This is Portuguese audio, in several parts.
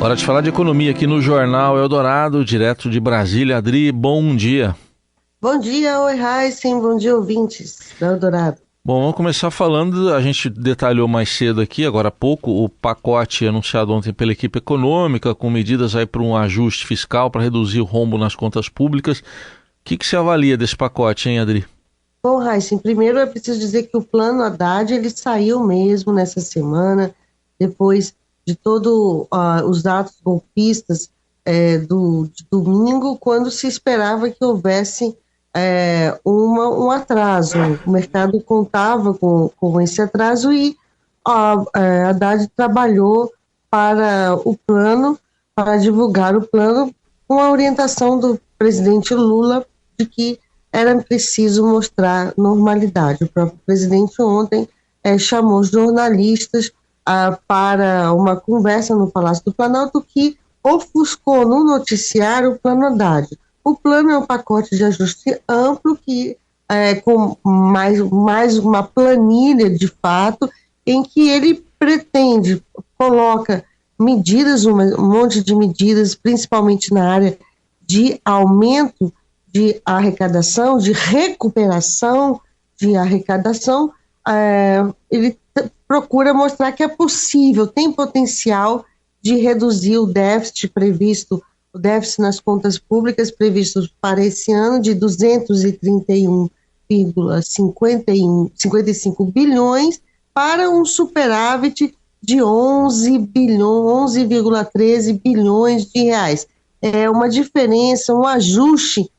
Hora de falar de economia aqui no Jornal Eldorado, direto de Brasília. Adri, bom dia. Bom dia, oi, Heisen, bom dia, ouvintes da Eldorado. Bom, vamos começar falando, a gente detalhou mais cedo aqui, agora há pouco, o pacote anunciado ontem pela equipe econômica, com medidas aí para um ajuste fiscal, para reduzir o rombo nas contas públicas. O que se avalia desse pacote, hein, Adri? Bom, Heisen, primeiro é preciso dizer que o plano Haddad, ele saiu mesmo nessa semana, depois de todos os atos golpistas de domingo, quando se esperava que houvesse um atraso. O mercado contava com esse atraso e Haddad trabalhou para o plano, para divulgar o plano, com a orientação do presidente Lula de que era preciso mostrar normalidade. O próprio presidente ontem chamou jornalistas para uma conversa no Palácio do Planalto que ofuscou no noticiário o plano Haddad. O plano é um pacote de ajuste amplo que com mais uma planilha de fato em que ele pretende, coloca medidas, um monte de medidas, principalmente na área de aumento de arrecadação, de recuperação de arrecadação. Ele procura mostrar que é possível, tem potencial de reduzir o déficit previsto, o déficit nas contas públicas previsto para esse ano de 231,55 bilhões para um superávit de 11,13 bilhões de reais. É uma diferença, um ajuste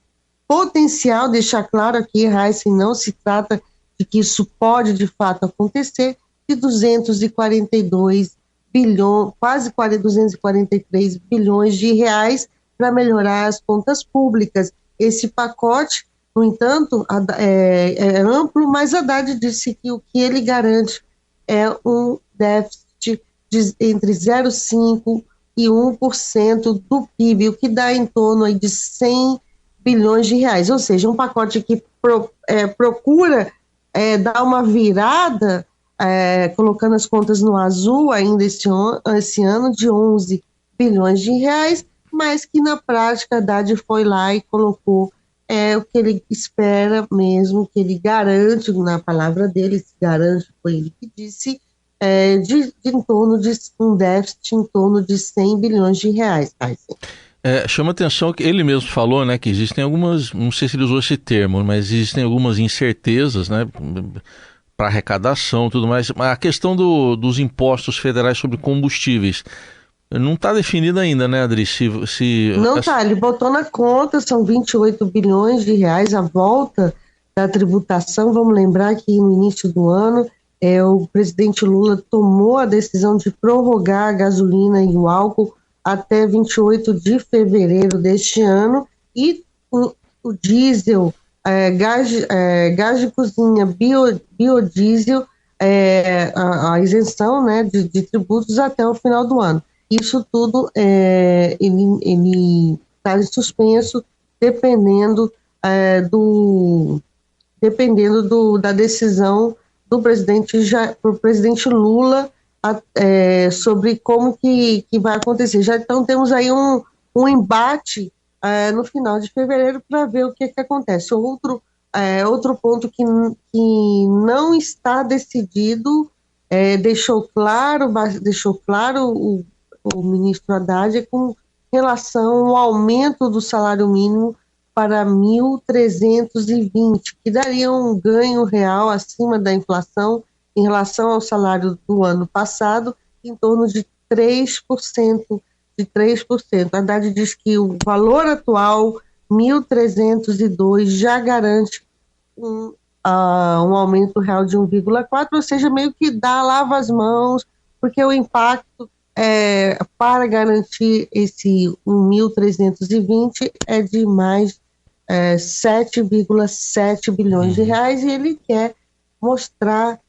potencial, deixar claro aqui, Heisen, não se trata de que isso pode de fato acontecer, de 242 bilhões, quase 243 bilhões de reais para melhorar as contas públicas. Esse pacote, no entanto, é amplo, mas Haddad disse que o que ele garante é um déficit entre 0,5% e 1% do PIB, o que dá em torno aí de 100 bilhões de reais, ou seja, um pacote que procura dar uma virada, colocando as contas no azul ainda esse ano, de 11 bilhões de reais, mas que na prática a Haddad foi lá e colocou o que ele espera mesmo, que ele garante, na palavra dele, garante, foi ele que disse, em torno de um déficit em torno de 100 bilhões de reais. Chama atenção que ele mesmo falou, né, que existem algumas, não sei se ele usou esse termo, mas existem algumas incertezas, né, para arrecadação e tudo mais. A questão dos impostos federais sobre combustíveis não está definida ainda, né, Adri? Não está, ele botou na conta, são 28 bilhões de reais a volta da tributação. Vamos lembrar que no início do ano o presidente Lula tomou a decisão de prorrogar a gasolina e o álcool até 28 de fevereiro deste ano, e o diesel, gás de cozinha, biodiesel, a isenção, né, de tributos até o final do ano. Isso tudo ele está em suspenso, dependendo da decisão do presidente Lula sobre como que vai acontecer. Então temos aí um embate no final de fevereiro para ver o que acontece. Outro ponto que não está decidido, deixou claro o ministro Haddad, com relação ao aumento do salário mínimo para 1.320, que daria um ganho real acima da inflação em relação ao salário do ano passado, em torno de 3%. Haddad diz que o valor atual, 1.302, já garante um aumento real de 1,4%, ou seja, meio que lava as mãos, porque o impacto para garantir esse 1.320 é de mais 7,7 bilhões de reais, e ele quer mostrar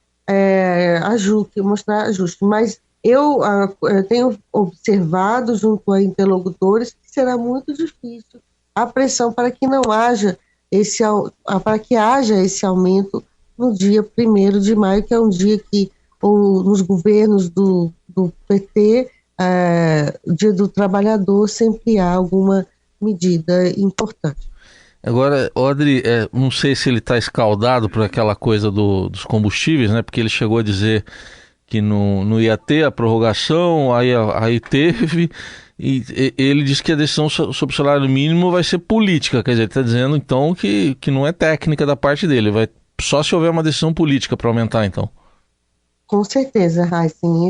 ajuste. Mas eu tenho observado junto a interlocutores que será muito difícil a pressão para que não haja para que haja esse aumento no dia 1º de maio, que é um dia que nos governos do PT Dia do Trabalhador sempre há alguma medida importante. Agora, Audrey, não sei se ele está escaldado por aquela coisa dos combustíveis, né? Porque ele chegou a dizer que não ia ter a prorrogação, aí teve, e ele disse que a decisão sobre o salário mínimo vai ser política, quer dizer, ele está dizendo então que não é técnica da parte dele, vai só se houver uma decisão política para aumentar, então. Com certeza, Raíssen,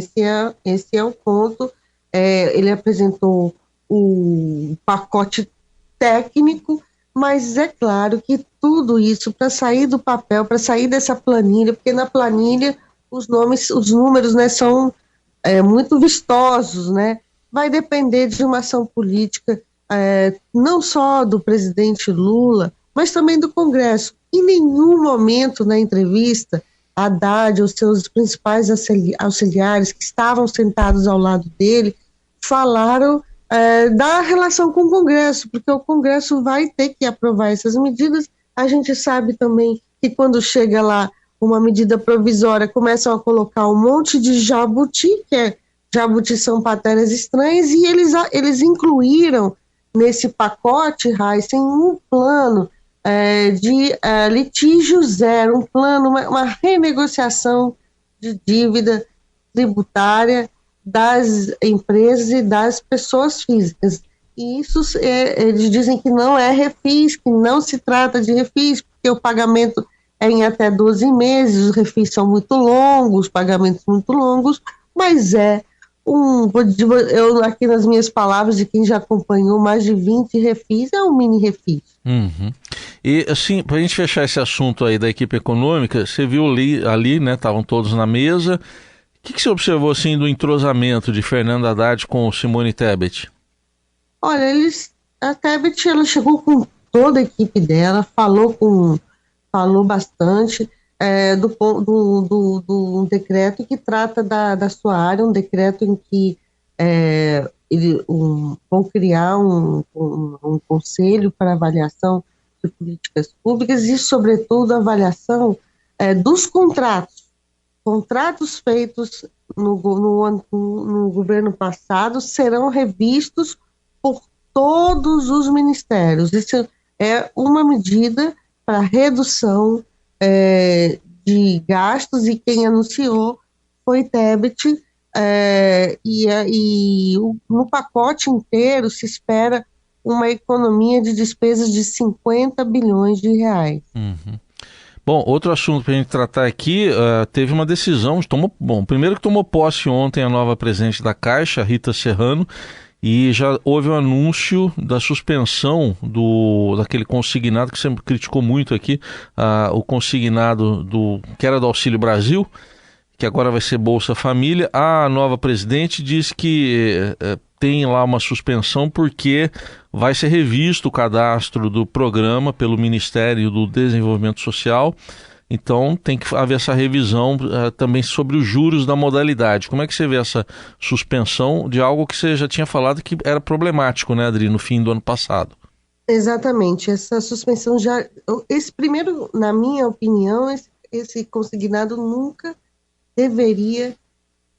esse é o ponto. Ele apresentou o pacote técnico, mas é claro que tudo isso, para sair do papel, para sair dessa planilha, porque na planilha os números, né, são muito vistosos, né? Vai depender de uma ação política, não só do presidente Lula, mas também do Congresso. Em nenhum momento na entrevista, Haddad, os seus principais auxiliares que estavam sentados ao lado dele, falaram da relação com o Congresso, porque o Congresso vai ter que aprovar essas medidas. A gente sabe também que quando chega lá uma medida provisória, começam a colocar um monte de jabuti, jabuti são pateras estranhas, e eles incluíram nesse pacote, Raíssen, um plano de litígio zero, um plano, uma renegociação de dívida tributária das empresas e das pessoas físicas. E isso, eles dizem que não é refis, que não se trata de refis, porque o pagamento é em até 12 meses, os refis são muito longos, pagamentos muito longos, mas eu aqui nas minhas palavras de quem já acompanhou mais de 20 refis, é um mini refis. Uhum. E assim, para a gente fechar esse assunto aí da equipe econômica, você viu ali, né, estavam todos na mesa, o que você observou assim do entrosamento de Fernando Haddad com Simone Tebet? Olha, a Tebet, ela chegou com toda a equipe dela, falou bastante do decreto que trata da sua área, um decreto em que vão criar um conselho para avaliação de políticas públicas e, sobretudo, avaliação dos contratos feitos no governo passado serão revistos por todos os ministérios. Isso é uma medida para redução de gastos, e quem anunciou foi Tebet, no pacote inteiro se espera uma economia de despesas de 50 bilhões de reais. Uhum. Bom, outro assunto para a gente tratar aqui, teve uma decisão, primeiro que tomou posse ontem a nova presidente da Caixa, Rita Serrano, e já houve um anúncio da suspensão daquele consignado que você criticou muito aqui, o consignado que era do Auxílio Brasil, que agora vai ser Bolsa Família. A nova presidente diz que tem lá uma suspensão porque vai ser revisto o cadastro do programa pelo Ministério do Desenvolvimento Social. Então tem que haver essa revisão também sobre os juros da modalidade. Como é que você vê essa suspensão de algo que você já tinha falado que era problemático, né, Adri, no fim do ano passado? Exatamente, essa suspensão primeiro, na minha opinião, esse consignado nunca deveria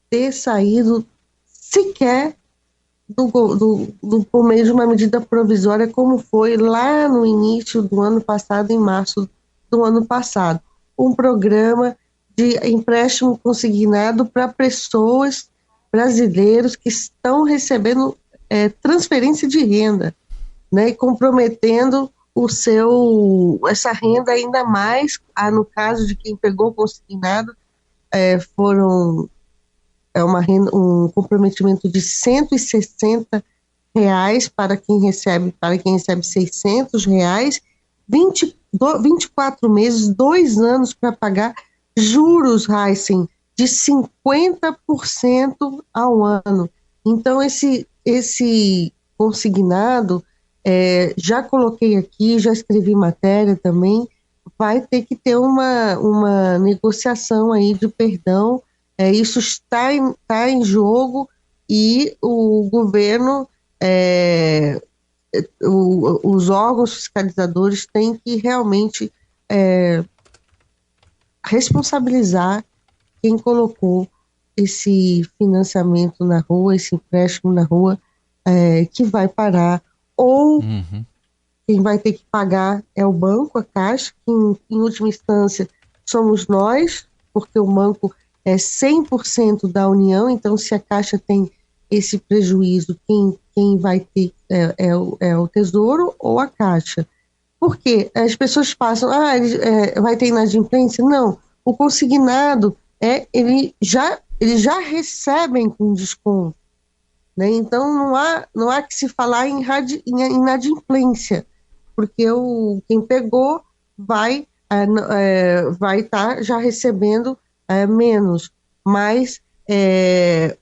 ter saído sequer por meio de uma medida provisória, como foi lá no início do ano passado, em março do ano passado. Um programa de empréstimo consignado para pessoas brasileiros que estão recebendo transferência de renda, né, e comprometendo essa renda ainda mais. No caso de quem pegou consignado, um comprometimento de R$ 160 para quem recebe R$ 600, 24 meses, 2 anos para pagar, juros, Raíssen, de 50% ao ano. Então, esse consignado, já coloquei aqui, já escrevi matéria também, vai ter que ter uma negociação aí de perdão. Isso está em jogo, e o governo, os órgãos fiscalizadores têm que realmente responsabilizar quem colocou esse financiamento na rua, esse empréstimo na rua, que vai parar, ou Uhum. quem vai ter que pagar é o banco, a Caixa, que em última instância somos nós, porque o banco é 100% da União, então se a Caixa tem esse prejuízo, quem vai ter é o Tesouro ou a Caixa. Por quê? As pessoas passam, vai ter inadimplência? Não, o consignado, eles já recebem com desconto, né? Então não há que se falar em inadimplência, porque quem pegou vai estar já recebendo menos, mas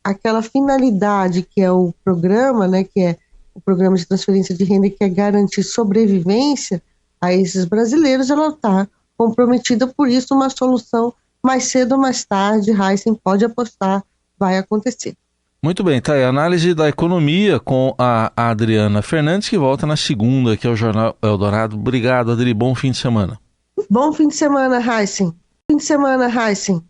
aquela finalidade que é o programa, né, que é o programa de transferência de renda, que é garantir sobrevivência a esses brasileiros, ela está comprometida. Por isso uma solução mais cedo ou mais tarde, Heisen pode apostar, vai acontecer. Muito bem, tá aí a análise da economia com a Adriana Fernandes, que volta na segunda, aqui é o Jornal Eldorado. Obrigado, Adri, bom fim de semana. Bom fim de semana, Heisen. Fim de semana, Heisen.